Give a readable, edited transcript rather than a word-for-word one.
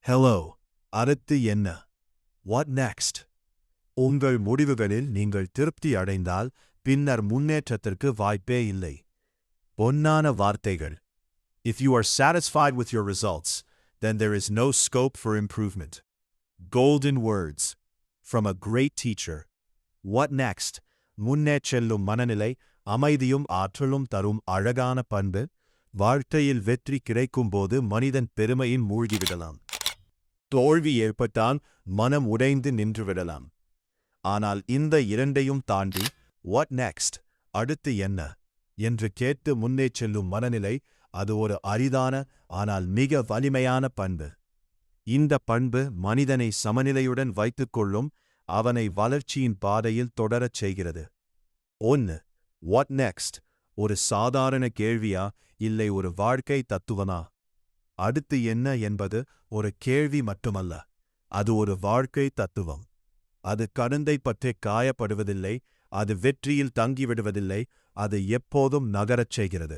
Hello. அடுத்து என்ன? What next? உங்கள் முடிவுகளில் நீங்கள் திருப்தி அடைந்தால் பின்னர் முன்னேற்றத்திற்கு வாய்ப்பே இல்லை. பொன்னான வார்த்தைகள். If you are satisfied with your results, then there is no scope for improvement. Golden words. From a great teacher. What next? முன்னேற்றெல்லும் மனநிலை அமைதியும் ஆற்றலும் தரும் அழகான பண்பு. வாழ்க்கையில் வெற்றி கிடைக்கும்போது மனிதன் பெருமையின் மூழ்கிவிடலாம். தோல்வி ஏற்பட்டால் மனம் உடைந்து நின்றுவிடலாம். ஆனால் இந்த இரண்டையும் தாண்டி what next? அடுத்து என்ன? என்று கேட்டு முன்னே செல்லும் மனநிலை அது ஒரு அரிதான ஆனால் மிக வலிமையான பண்பு. இந்த பண்பு மனிதனை சமநிலையுடன் வைத்துக்கொள்ளும் அவனை வளர்ச்சியின் பாதையில் தொடரச் செய்கிறது. 1. What next? ஒரு சாதாரண கேள்வியா இல்லை ஒரு வாழ்க்கை தத்துவனா? அடுத்து என்ன என்பது ஒரு கேள்வி மட்டுமல்ல, அது ஒரு வாழ்க்கை தத்துவம். அது கடந்தை பற்றி காயப்படுவதில்லை, அது வெற்றியில் தங்கிவிடுவதில்லை, அது எப்போதும் நகரச் செய்கிறது.